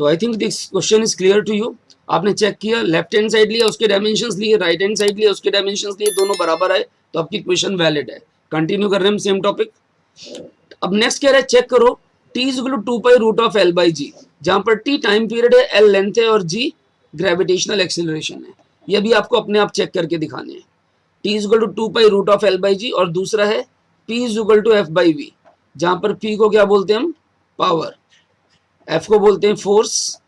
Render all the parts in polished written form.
तो I think this question is clear to you. आपने check किया, लेफ्ट हैंड साइड लिया उसके डायमेंशंस लिए, राइट हैंड साइड लिया उसके डायमेंशंस लिए, दोनों बराबर आए तो आपकी क्वेश्चन वैलिड है। कंटिन्यू कर रहे हैं हम सेम टॉपिक। अब नेक्स्ट कह रहा है चेक करो t is equal to 2 pi root of l by g, जहां पर t टाइम पीरियड है, l लेंथ है और g ग्रेविटेशनल एक्सेलरेशन है। ये भी आपको अपने आप चेक करके दिखाने हैं। t is equal to 2 pi root of l by g और दूसरा है p is equal to f by v, जहां पर p को क्या बोलते हैं हम, पावर, f को बोलते हैं फोर्स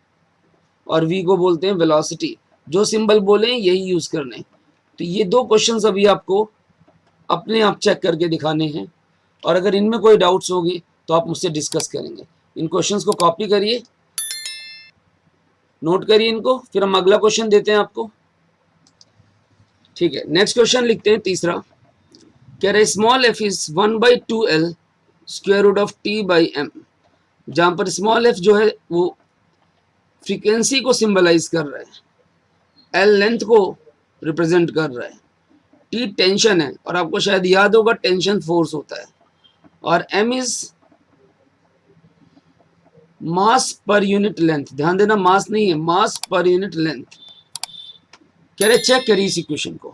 और v को बोलते हैं वेलोसिटी। जो सिंबल बोले यही यूज करने। तो ये दो क्वेश्चंस अभी आपको अपने आप चेक करके दिखाने हैं और अगर इनमें कोई डाउट्स होंगे तो आप मुझसे डिस्कस करेंगे। इन क्वेश्चंस को कॉपी करिए, नोट करिए इनको, फिर हम अगला क्वेश्चन देते हैं आपको। ठीक है, नेक्स्ट क्वेश्चन लिखते हैं तीसरा। कह रहे small f is 1/2l square root of t by m, जहां पर स्मॉल एफ जो है वो फ्रीक्वेंसी को सिंबलाइज कर रहा है, l लेंथ को रिप्रेजेंट कर रहा है, t टेंशन है और आपको शायद याद होगा टेंशन फोर्स होता है, और m is mass per unit length. ध्यान देना मास नहीं है, मास पर यूनिट लेंथ। कह रहे चेक करिए इस इक्वेशन को।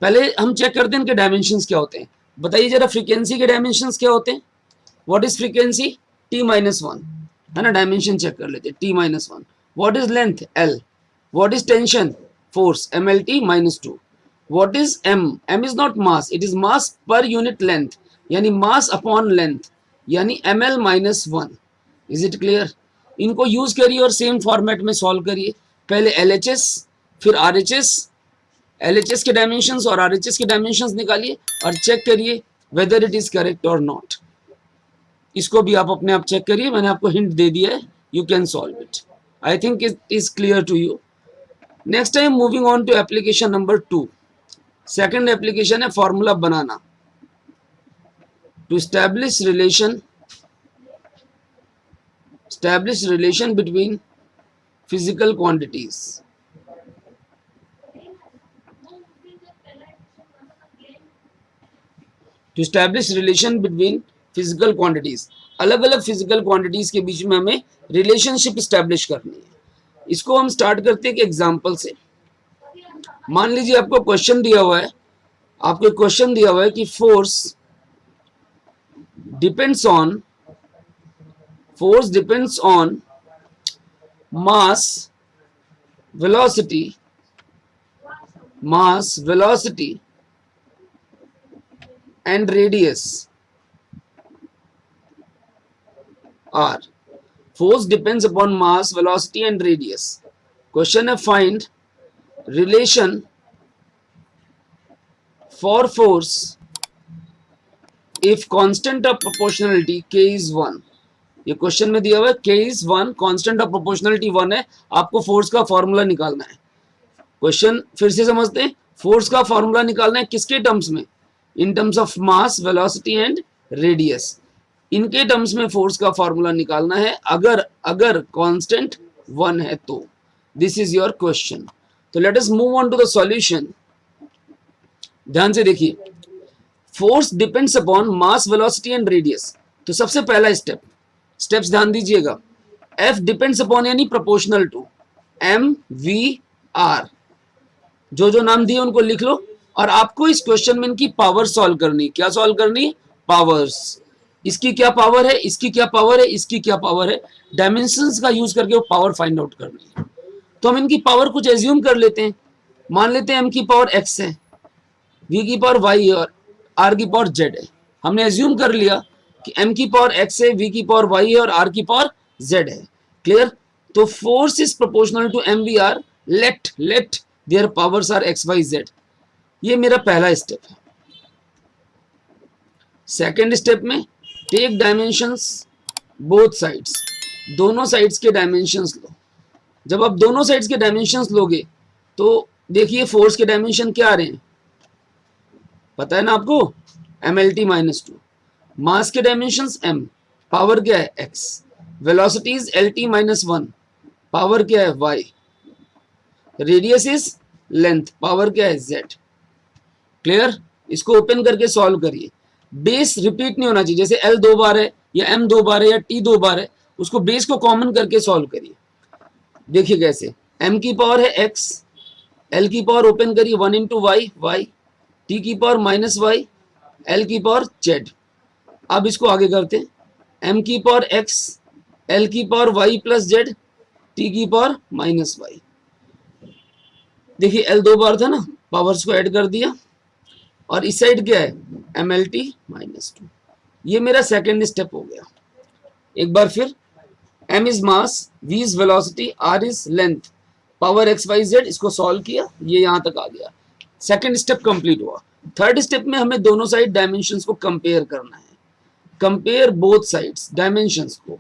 पहले हम चेक करते हैं इनके डायमेंशंस क्या होते हैं। बताइए जरा फ्रीक्वेंसी के डायमेंशंस क्या होते हैं। व्हाट इज फ्रीक्वेंसी, t-1 है ना, डायमेंशन चेक कर लेते हैं, t-1। What is length, l। What is tension, force, mlt-2। What is m, m is not mass, it is mass per unit length, यानी मास अपॉन लेंथ, यानी ml-1। Is it clear. इनको use करिए और same format में solve करिए। पहले LHS फिर RHS, LHS के डायमेंशंस और RHS के डायमेंशंस निकालिए और चेक करिए वेदर इट इज करेक्ट और नॉट। इसको भी आप अपने आप चेक करिए, मैंने आपको हिंट दे दिया है, you can solve it. I think it is clear to you. Next time moving on to application number 2। Second application है फॉर्मूला बनाना to establish relation between physical quantities। To establish relation between physical quantities, अलग अलग physical quantities के बीच में हमें relationship establish करनी है। इसको हम स्टार्ट करते हैं एक एग्जांपल से। मान लीजिए आपको क्वेश्चन दिया हुआ है, कि force depends on mass velocity and radius r। force depends upon mass, velocity and radius। Question है find relation for force if constant of proportionality k is 1। ये क्वेश्चन में दिया हुआ है k is 1, constant of proportionality 1 है, आपको force का formula निकालना है। क्वेश्चन फिर से समझते हैं, फोर्स का फॉर्मूला निकालना है किसके टर्म्स में, in terms of mass, velocity and radius. इनके टर्म्स में फोर्स का फॉर्मूला निकालना है अगर कांस्टेंट 1 है तो। This is your question. तो let us move on to the solution. ध्यान से देखिए, force depends upon mass, velocity and radius. तो सबसे पहला स्टेप्स ध्यान दीजिएगा। F डिपेंड्स अपॉन यानी प्रोपोर्शनल टू mv/r। जो नाम दिए उनको लिख लो और आपको इस क्वेश्चन में इनकी पावर सॉल्व करनी। क्या सॉल्व करनी, पावर्स। इसकी क्या पावर है, इसकी क्या पावर है, इसकी क्या पावर है, डायमेंशंस का यूज करके वो पावर फाइंड आउट करनी है। तो हम इनकी पावर कुछ एज्यूम कर लेते हैं। मान लेते हैं m की पावर x है, v की पावर y है और r की पावर z है। हमने एज्यूम कर लिया कि m की पावर x है, v की पावर y है और r की पावर z है। क्लियर। तो force is proportional to mvr, let their powers are x y z। ये मेरा पहला स्टेप है। सेकेंड स्टेप में टेक डायमेंशंस बोथ साइड्स, दोनों साइड्स के डायमेंशंस लो। जब आप दोनों साइड्स के डायमेंशंस लोगे तो देखिए फोर्स के डायमेंशन क्या आ रहे हैं, पता है ना आपको, mlt-2। मास के डायमेंशंस m, पावर क्या है x, velocity is lt-1, power क्या है y, radius is length, power क्या है z। क्लियर। इसको ओपन करके सॉल्व करिए। बेस रिपीट नहीं होना चाहिए, जैसे l 2 बार है या m 2 बार है या t 2 बार है, उसको बेस को कॉमन करके सॉल्व करिए। देखिए कैसे, m की पावर है x, l की पावर ओपन करिए 1 इंटू वाई, t की पावर माइनस वाई, l की पावर z। अब इसको आगे करते हैं, m की पावर x, l की power y plus z, t की पावर माइनस वाई। देखिए l 2 बार था ना, पावर्स को ऐड कर दिया, और इस साइड क्या है mlt माइनस 2। ये मेरा सेकेंड स्टेप हो गया। एक बार फिर, m is mass, v is velocity, r is length, power x y z, इसको सॉल्व किया, ये यहां तक आ गया। सेकेंड स्टेप कंप्लीट हुआ। थर्ड स्टेप में हमें दोनों साइड डायमेंशंस को कंपेयर करना है। कंपेयर बोथ साइड्स डायमेंशंस को।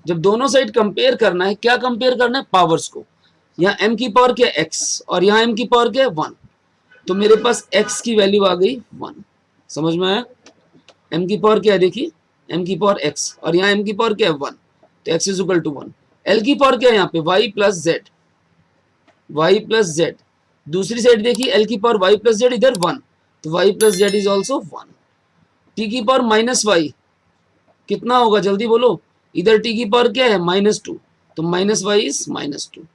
जब दोनों साइड कंपेयर करना है, क्या कंपेयर करना है, पावर्स को। यहाँ m की पावर क्या है x, और यहाँ m की पावर क्या है 1, तो मेरे पास x की वैल्यू आ गई 1। समझ में आया? m की पावर क्या है, देखिए m की पावर x, और यहाँ m की पावर क्या है 1, तो x is equal to 1। l की पावर क्या है यहाँ पे y plus z, y plus z। दूसरी साइड देखिए l की पावर y प्लस z, इधर 1, तो y plus z is also 1। t की पावर माइनस वाई कितना होगा, जल्दी बोलो। इधर t की पावर क्या है -2, तो minus y is -2।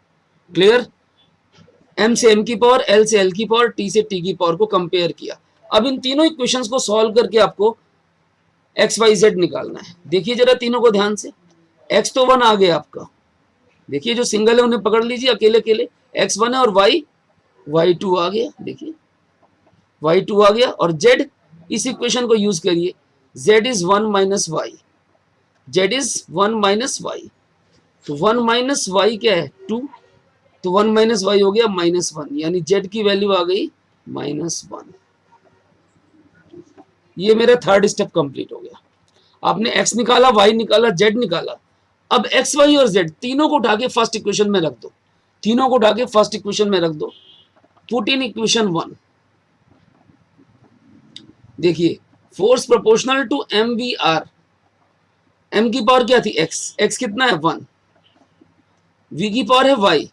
Clear? m से m की पावर, l से l की पावर, t से t की पावर को कंपेयर किया। अब इन तीनों इक्वेशंस को सॉल्व करके आपको x y z निकालना है। देखिए जरा तीनों को ध्यान से, x तो 1 आ गया आपका, देखिए जो सिंगल है उन्हें पकड़ लीजिए अकेले अकेले, x 1 है, और y 2 आ गया, देखिए y 2 आ गया, और z, इस इक्वेशन को यूज करिए, z is 1 minus y, z is 1 minus y, तो 1 माइनस वाई क्या है 2, तो 1 माइनस वाई हो गया -1, यानी z की वैल्यू आ गई -1। ये मेरा थर्ड स्टेप कंप्लीट हो गया। आपने x निकाला, y निकाला, z निकाला। अब x, y और z तीनों को उठा के फर्स्ट इक्वेशन में रख दो, तीनों को उठा के फर्स्ट इक्वेशन में रख दो। Put in equation 1। देखिए, force proportional to m v r. m की पावर क्या थी x कितना है 1, v की पावर है y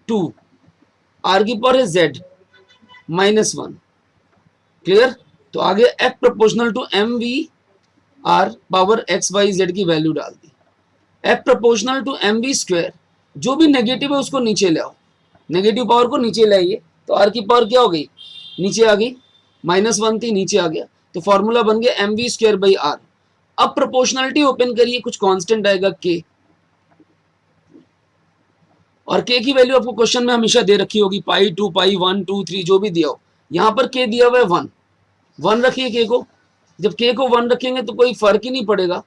2, r की पावर है z -1। क्लियर? तो आगे f proportional to m v r power x y z की वैल्यू डाल दी। f proportional to m v square, जो भी नेगेटिव है उसको नीचे ले आओ, नेगेटिव पावर को नीचे लाइए, तो r की पावर क्या हो गई, नीचे आ गई, -1 थी, नीचे आ गया, तो फॉर्मूला बन गया m v square by r. अब प्रोपोर्शनलिटी ओपन करिए, कुछ कांस्टेंट आएगा k, और k की वैल्यू आपको क्वेश्चन में हमेशा दे रखी होगी, पाई 2, पाई 1, 2, 3 जो भी दिया हो। यहाँ पर k दिया हुआ है 1, 1 रखिए k को। जब k को 1 रखेंगे तो कोई फर्क ही नहीं पड़ेगा,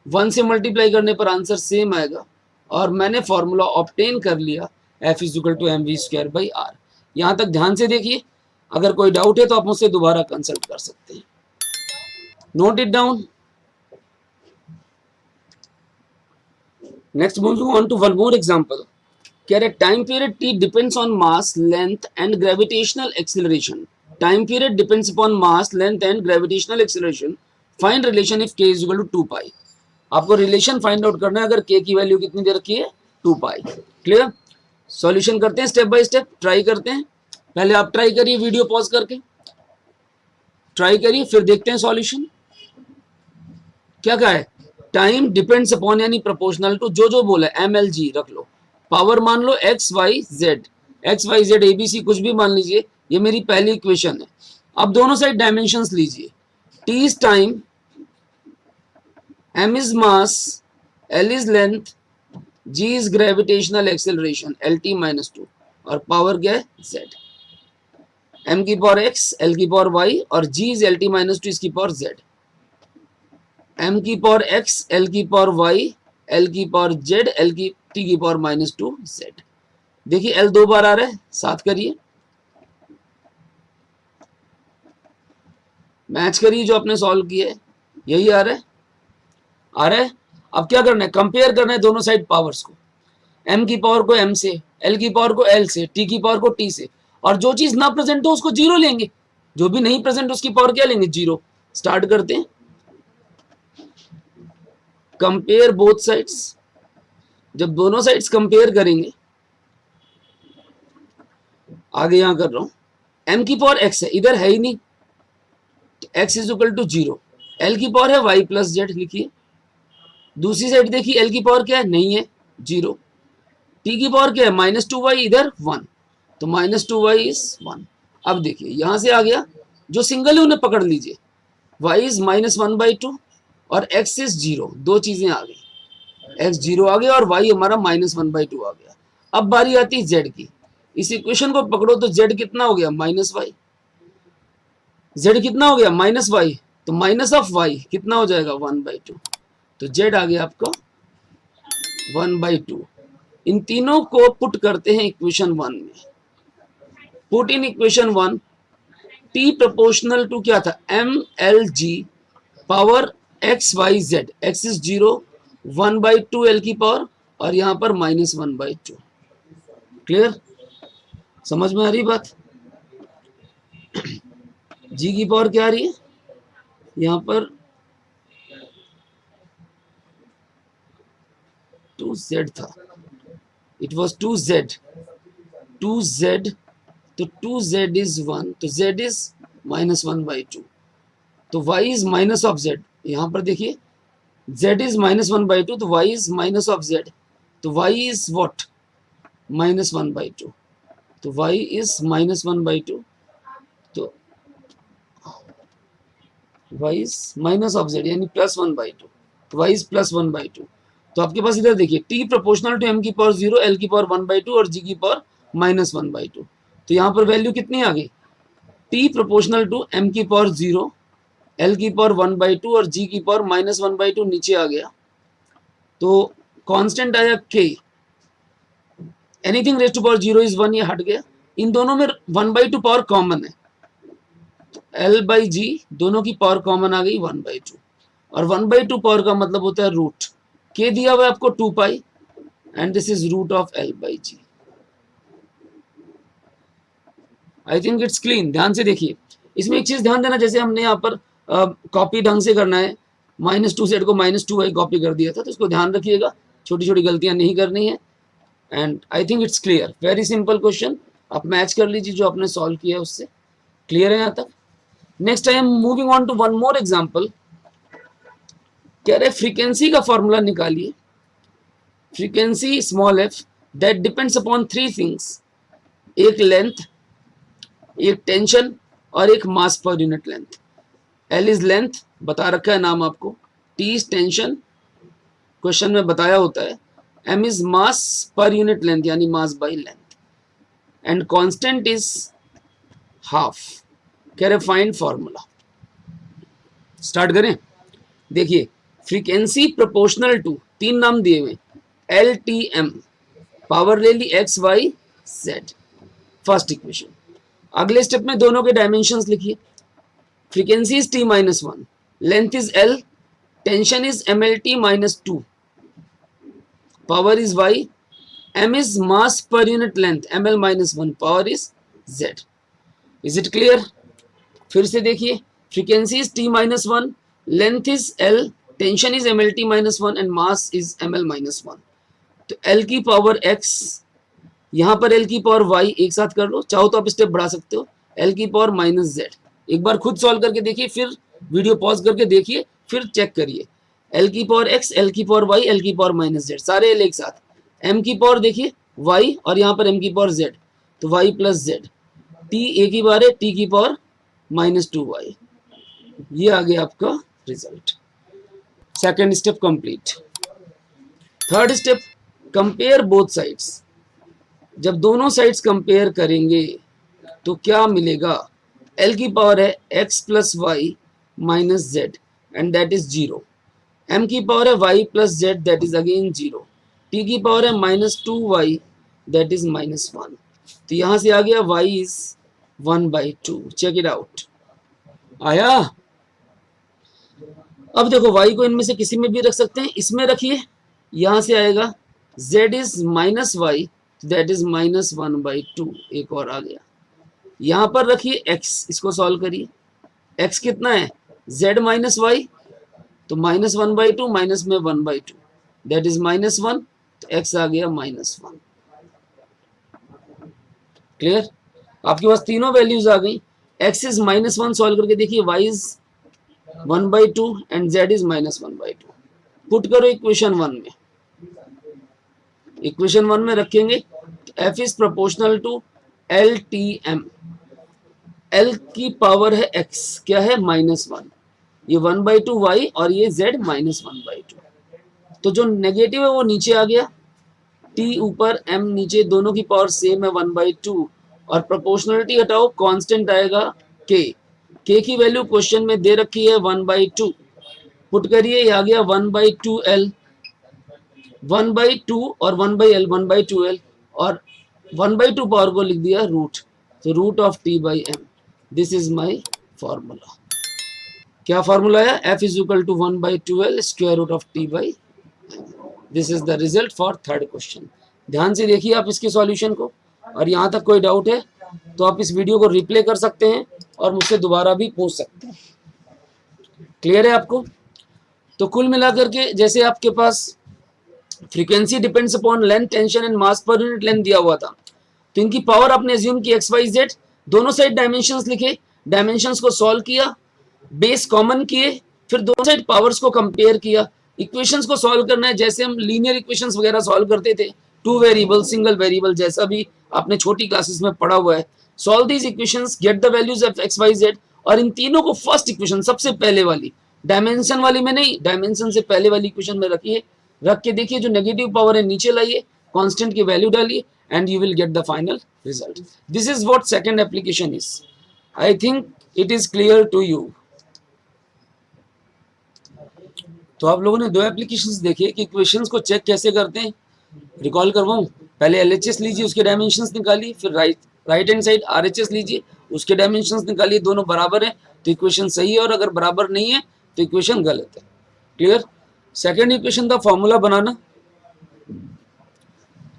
1 से मल्टीप्लाई करने पर आंसर सेम आएगा, और मैंने फॉर्मूला ऑब्टेन कर लिया, f is equal to m v square by r. यहाँ तक ध्यान से देखिए, अगर कोई डाउट है तो आप मुझसे दोबारा कंसल्ट कर सकते हैं। Note it down. Next moving on to one more example. कह रहे time period t depends on mass, length and gravitational acceleration. Time period depends upon mass, length and gravitational acceleration. Find relation if k is equal to 2 pi. आपको relation find out करना है अगर k की value कितनी दे रखी है 2 पाई। Clear? Solution करते हैं स्टेप बाय स्टेप, ट्राई करते हैं। पहले आप ट्राई करिए, वीडियो पॉज करके ट्राई करिए, फिर देखते हैं सॉल्यूशन। क्या कहा है, टाइम डिपेंड्स अपॉन यानी प्रोपोर्शनल टू, जो बोला है mlg रख लो, पावर मान लो x y z, abc कुछ भी मान लीजिए, ये मेरी पहली इक्वेशन है। अब दोनों साइड डायमेंशंस लीजिए, t is time, m is mass, l is length, g is gravitational acceleration lt -2, और पावर क्या है z। m की पावर x, l की पावर y, और g इज lt -2, इसकी पावर z। m की पावर x, l की power y, l की पावर z, l की t की पावर -2 z। देखिए l 2 बार आ रहा है, साथ करिए, मैच करिए, जो आपने सॉल्व किया है यही आ रहा है, आ रहा है। अब क्या करना है, कंपेयर करना है दोनों साइड पावर्स को, m की पावर को m से, l की पावर को l से, t की पावर को t से, और जो चीज ना प्रेजेंट हो उसको 0 लेंगे, जो भी नहीं प्रेजेंट उसकी पावर क्या लेंगे 0। स्टार्ट करते हैं, कंपेयर बोथ साइड्स। जब दोनों साइड्स कंपेयर करेंगे, आगे यहां कर रहा हूं, m की पावर x है, इधर है ही नहीं, तो x is equal to 0। l की पावर है y प्लस z, लिखिए दूसरी साइड देखिए एल की पावर क्या है, नहीं है, 0। टी की पावर क्या है, -2y, इधर 1, तो -2y इज 1। अब देखिए यहां से आ गया, जो सिंगल है उन्हें पकड़ लीजिए, y इज -1/2 और x इज 0, दो चीजें आ गई, x 0 आ गया और y हमारा -1/2 आ गया। अब बारी आती है z की, इस इक्वेशन को पकड़ो तो z कितना हो गया, -y, z कितना हो गया, -y, तो माइनस ऑफ y कितना हो जाएगा, 1/2, तो z आ गया आपका 1/2। इन तीनों को पुट करते हैं इक्वेशन 1 में, put in equation 1, t proportional to क्या था, mlg power x y z, x is 0, 1/2 l की पावर और यहां पर -1/2। क्लियर, समझ में आ रही बात। g की पावर क्या आ रही है, यहां पर 2z था, इट वॉज 2z, 2z, तो 2z इज 1, तो z इज -1/2, तो y is minus of z, यहां पर देखिए z इज -1/2, तो y is minus of z, तो y इज व्हाट, -1/2, तो y इज -1/2, तो y is minus of z यानी +1/2, तो y इज +1/2। तो आपके पास इधर देखिए t प्रोपोर्शनल टू m की पावर 0, l की पावर 1/2 और g की पावर -1/2, तो यहाँ पर वैल्यू कितनी आ गई, t प्रोपोर्शनल टू m की पावर 0, l की पावर 1/2 और g की पावर -1/2 नीचे आ गया, तो कांस्टेंट आया k, anything raise to power 0 is 1, ये हट गया, इन दोनों में 1/2 पावर कॉमन है, L/G दोनों की पावर कॉमन आ गई 1/2, और 1/2 पावर का मतलब होता है रूट, k दिया हुआ है आपको 2 pi and this is root of L/G। I think it's clean. ध्यान से देखिए, इसमें एक चीज ध्यान देना, जैसे हमने यहाँ पर कॉपी ढंग से करना है, -2z को -2y कॉपी कर दिया था, तो इसको ध्यान रखिएगा, छोटी छोटी गलतियां नहीं करनी है। And I think it's clear, very simple question, आप मैच कर लीजिए जो आपने सॉल्व किया है उससे। क्लियर है यहाँ तक। Next I am moving on to one more example. कह रहे फ्रीक्वेंसी का फॉर्मूला निकालिए, frequency small f that depends upon 3 things, एक लेंथ, एक टेंशन और एक mass per unit length. L is length, बता रखा है नाम आपको, T इज टेंशन, क्वेश्चन में बताया होता है, M is mass per unit length यानी mass by length, and constant is half. कह रहे फाइंड फॉर्मूला। स्टार्ट करें। देखिए फ्रीक्वेंसी प्रोपोर्शनल टू, तीन नाम दिए हुए, LTM, पावर ले ली x y z, first equation. अगले स्टेप में दोनों के डायमेंशंस लिखिए, frequency is t-1, length is L, tension is MLT-2, power is y, M is mass per unit length ML-1, power is z। Is it clear. फिर से देखिए, frequency is t-1, length is L, tension is MLT-1 and mass is ML-1, तो L की power x, यहां पर L की power y, एक साथ कर लो, चाहो तो आप स्टेप बढ़ा सकते हो, L की पावर -z। एक बार खुद सॉल्व करके देखिए, फिर वीडियो पॉज करके देखिए, फिर चेक करिए, L की पावर x, L की पावर y, L की पावर -z, सारे L एक साथ, M की पावर देखिए y और यहाँ पर M की पावर z, तो y प्लस z, t एक ही बार है, t की पावर -2y। ये आ गया आपका result. Second step complete. Third step, compare both sides. जब दोनों साइड्स कंपेयर करेंगे तो क्या मिलेगा, L की पावर है x plus y minus z and that is 0, M की पावर है y plus z that is again 0, T की पावर है -2y दैट इज -1, तो यहां से आ गया y is 1/2। Check it out, आया। अब देखो y को इनमें से किसी में भी रख सकते हैं, इसमें रखिए, यहां से आएगा z is -y that is -1/2, एक और आ गया, यहां पर रखिए x, इसको सॉल्व करिए, x कितना है z माइनस वाई, तो -1/2 माइनस में 1/2 दैट इज -1, तो x आ गया -1। क्लियर, आपके पास तीनों वैल्यूज आ गई, x इज -1 सॉल्व करके देखिए, y is 1/2 and z is -1/2, put करो इक्वेशन 1 में, इक्वेशन 1 में रखेंगे f is proportional to l t m, l की पावर है एक्स, क्या है -1, ये 1/2 वाई और ये z -1/2, तो जो नेगेटिव है वो नीचे आ गया, t ऊपर m नीचे, दोनों की पावर सेम है 1/2, और प्रोपोर्शनलिटी हटाओ, कांस्टेंट आएगा k, k की वैल्यू क्वेश्चन में दे रखी है 1/2, पुट करिए, ये आ गया 1/2l, 1/2 और 1/l 1/2l, और 1/2 पावर को लिख दिया रूट, तो root of t by m, this is my formula. क्या फॉर्मूला है, f is equal to 1/2l square root of t by, this is the result for third question. ध्यान से देखिए आप इसके सॉल्यूशन को, और यहाँ तक कोई डाउट है तो आप इस वीडियो को रिप्ले कर सकते हैं और मुझसे दोबारा भी पूछ सकते हैं। क्लियर है आपको? तो कुल मिलाकर के जैसे आपके पास frequency depends upon length, tension and mass per unit length दिया हुआ था, तो इनकी पावर आपने एज्यूम की एक्स वाई जेड, दोनों साइड डायमेंशंस लिखे, डायमेंशंस को सॉल्व किया, बेस कॉमन किए, फिर दोनों साइड पावर्स को कंपेयर किया, इक्वेशंस को सॉल्व करना है जैसे हम लीनियर इक्वेशंस वगैरह सॉल्व करते थे, टू वेरिएबल, सिंगल वेरिएबल, जैसा भी आपने छोटी क्लासेस में पढ़ा हुआ है। Solve these equations, get the values of x Y z, और इन तीनों को फर्स्ट इक्वेशन सबसे पहले वाली, डायमेंशन वाली में नहीं, डायमेंशन से पहले वाली इक्वेशन में रखिए, रख के देखिए जो नेगेटिव पावर है नीचे लाइए, कांस्टेंट की वैल्यू डालिए, and you will get the final result. This is what second application is. I think it is clear to you. तो आप लोगों ने दो एप्लीकेशंस देखे कि इक्वेशंस को चेक कैसे करते हैं। रिकॉल करवाऊं, पहले एलएचएस लीजिए, उसके डायमेंशंस निकालिए, फिर राइट हैंड साइड आरएचएस लीजिए, उसके डायमेंशंस निकालिए, दोनों बराबर है तो इक्वेशन सही है, और अगर बराबर नहीं है तो इक्वेशन गलत है। क्लियर? सेकेंड इक्वेशन का फॉर्मूला बनाना,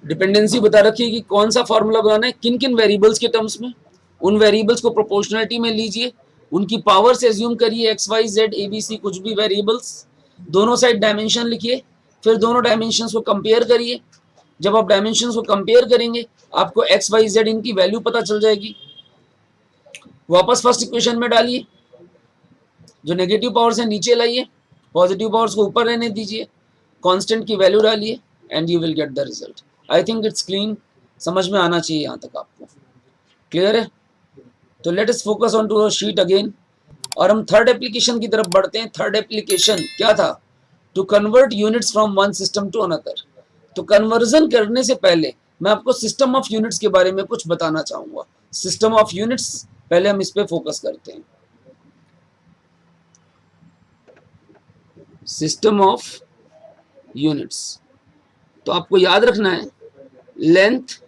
डिपेंडेंसी बता रखी है कि कौन सा फॉर्मूला बनाना है, किन किन वेरिएबल्स के टर्म्स में, उन वेरिएबल्स को प्रोपोर्शनलिटी में लीजिए, उनकी पावर से एज्यूम करिए X Y Z A B C कुछ भी वेरिएबल्स, दोनों साइड डायमेंशन लिखिए, फिर दोनों डायमेंशंस को कंपेयर करिए। जब आप डायमेंशंस को कंपेयर करेंगे आपको एक्स वाई जेड इनकी वैल्यू पता चल जाएगी। वापस फर्स्ट इक्वेशन में डालिए, जो नेगेटिव पावर से नीचे लाइए, पॉजिटिव पावर्स को ऊपर रहने दीजिए, कांस्टेंट की वैल्यू डालिए, and you will get the result. I think it's clean, समझ में आना चाहिए यहाँ तक आपको। क्लियर है? तो let us focus on to sheet again, और हम थर्ड एप्लीकेशन की तरफ बढ़ते हैं। थर्ड एप्लीकेशन क्या था? To convert units from one system to another. तो कन्वर्जन करने से पहले मैं आपको सिस्टम ऑफ यूनिट्स के बारे में कुछ बताना चाहूंगा। सिस्टम ऑफ यूनिट्स, पहले हम इस पे फोकस करते हैं। सिस्टम ऑफ यूनिट्स, तो आपको याद रखना है लेंथ,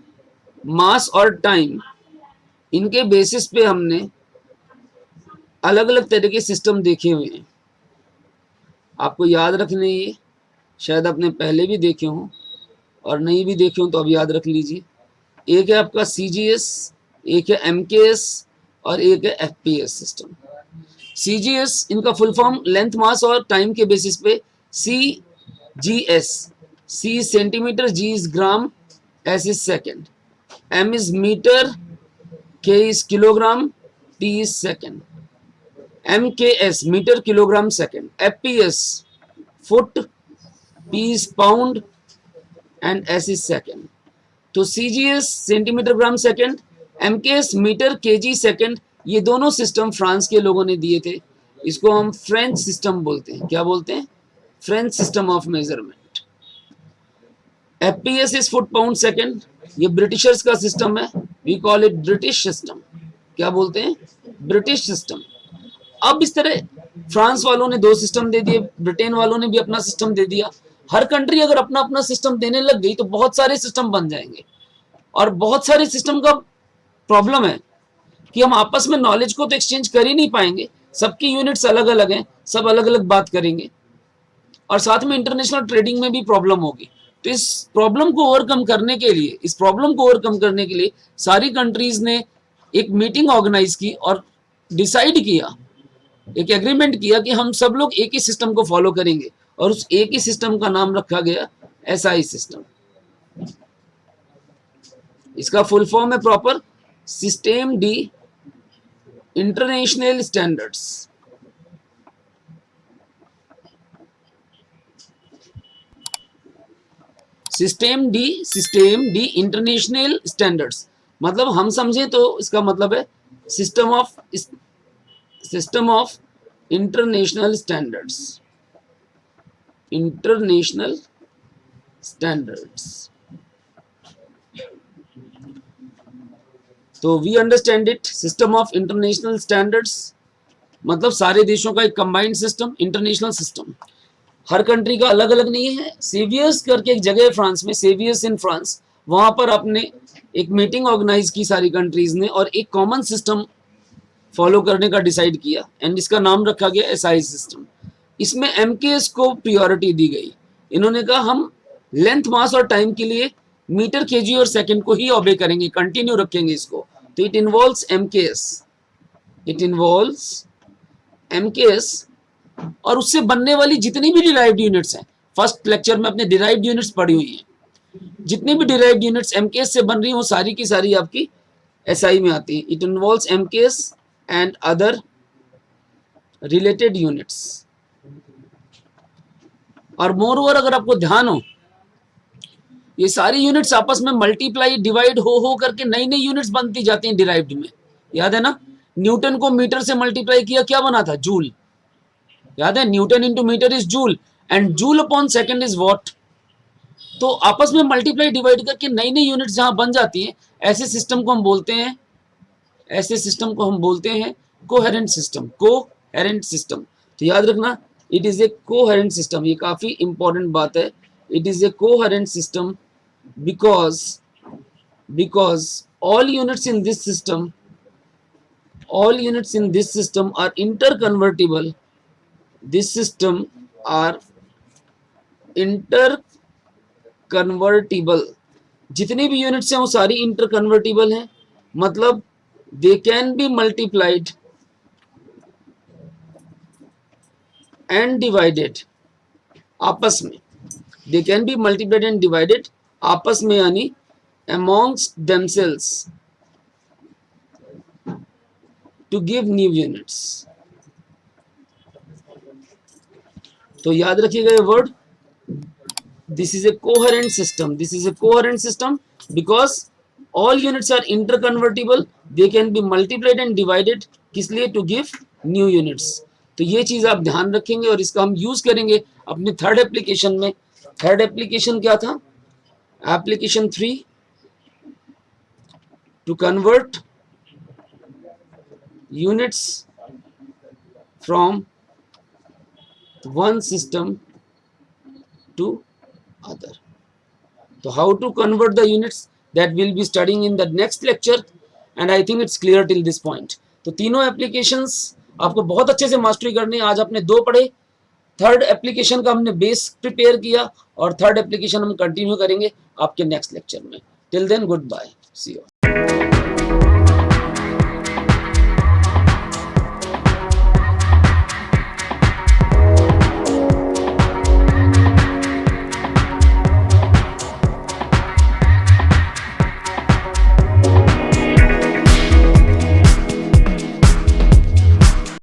मास और टाइम, इनके बेसिस पे हमने अलग अलग तरह के सिस्टम देखे हुए हैं। आपको याद रखने, ये शायद आपने पहले भी देखे हों, और नहीं भी देखे हों तो अब याद रख लीजिए। एक है आपका CGS, एक है MKS, और एक है FPS सिस्टम। CGS, इनका फुल फॉर्म लेंथ, मास और टाइम के बेसिस पे CGS, C centimetre, G is gram, S is second, M is metre, K is kilogram, T is second. MKS metre kilogram second, FPS foot, P is pound, and S is second. तो CGS centimetre gram second, MKS metre KG second, ये दोनों system France के लोगों ने दिए थे। इसको हम फ्रेंच सिस्टम बोलते हैं। क्या बोलते हैं? French system of measurement. FPS is foot pound second, ये ब्रिटिशर्स का सिस्टम है, we call it British system. क्या बोलते हैं? British system. अब इस तरह फ्रांस वालों ने दो सिस्टम दे दिए, ब्रिटेन वालों ने भी अपना सिस्टम दे दिया। हर कंट्री अगर अपना अपना सिस्टम देने लग गई तो बहुत सारे सिस्टम बन जाएंगे, और बहुत सारे सिस्टम का प्रॉब्लम है कि हम आपस में नॉलेज को तो एक्सचेंज कर ही नहीं पाएंगे, सबकी यूनिट्स अलग अलग हैं, सब अलग अलग बात करेंगे, और साथ में इंटरनेशनल ट्रेडिंग में भी प्रॉब्लम होगी। तो इस प्रॉब्लम को ओवरकम करने के लिए सारी कंट्रीज ने एक मीटिंग ऑर्गेनाइज की और डिसाइड किया, एक एग्रीमेंट किया कि हम सब लोग एक ही सिस्टम को फॉलो करेंगे, और उस एक ही सिस्टम का नाम रखा गया SI सिस्टम। इसका फुल फॉर्म है proper system de international standards. System de international standards, मतलब हम समझें तो इसका मतलब है सिस्टम ऑफ इंटरनेशनल स्टैंडर्ड्स। तो we understand it, system of international standards मतलब सारे देशों का एक कंबाइंड सिस्टम, इंटरनेशनल सिस्टम, हर कंट्री का अलग अलग नहीं है। सेवियर्स करके एक जगह है फ्रांस में, सेवियर्स इन फ्रांस, वहां पर आपने एक मीटिंग ऑर्गेनाइज की सारी कंट्रीज ने और एक कॉमन सिस्टम फॉलो करने का डिसाइड किया एंड इसका नाम रखा गया एसआई सिस्टम। इसमें एमकेएस को प्रायोरिटी दी गई। इन्होंने कहा हम लेंथ, मास और टाइम के लिए मीटर, केजी और सेकंड को ही ऑबे करेंगे, कंटिन्यू रखेंगे इसको। तो इट इन्वॉल्व्स एमकेएस और उससे बनने वाली जितनी भी डिराइव्ड यूनिट्स हैं, फर्स्ट लेक्चर में अपने डिराइव्ड यूनिट्स पढ़ी हुई हैं, जितनी भी डिराइव्ड यूनिट्स एमकेएस से बन रही हैं वो सारी की सारी आपकी एसआई में आती हैं। It involves MKS and other related units. और मोर ओवर अगर आपको ध्यान हो, ये सारी यूनिट्स आपस में मल्टीप्लाई डिवाइड हो करके नई नई यूनिट्स बनती जाती हैं डिराइव्ड में। याद है ना, न्यूटन को मीटर से मल्टीप्लाई किया, क्या बना था? जूल। याद है, Newton into metre is joule and joule upon second is watt. तो आपस में मल्टीप्लाई डिवाइड करके नई नई यूनिट्स जहां बन जाती हैं, ऐसे सिस्टम को हम बोलते हैं कोहेरेंट सिस्टम। तो याद रखना, it is a coherent system. ये काफी इंपॉर्टेंट बात है। It is a coherent system because all units in this system are interconvertible. This system are interconvertible. जितनी भी यूनिट्स हैं वो सारी इंटरकन्वर्टिबल हैं, मतलब they can be multiplied and divided आपस में। They can be multiplied and divided आपस में, यानी amongst themselves to give new units। तो याद रखिएगा ये word, this is a coherent system because all units are interconvertible, they can be multiplied and divided, किस लिए? to give new units। तो ये चीज आप ध्यान रखेंगे और इसका हम यूज करेंगे अपने थर्ड एप्लीकेशन में। थर्ड एप्लीकेशन क्या था? Application 3, to convert units from one system to other। So how to convert the units, that we'll be studying in the next lecture and I think it's clear till this point। तो तीनों applications आपको बहुत अच्छे से mastery करनी है। आज आपने 2 पढ़े, थर्ड एप्लीकेशन का हमने बेस प्रिपेयर किया और थर्ड एप्लीकेशन हम कंटिन्यू करेंगे आपके नेक्स्ट लेक्चर में। Till then goodbye, see you.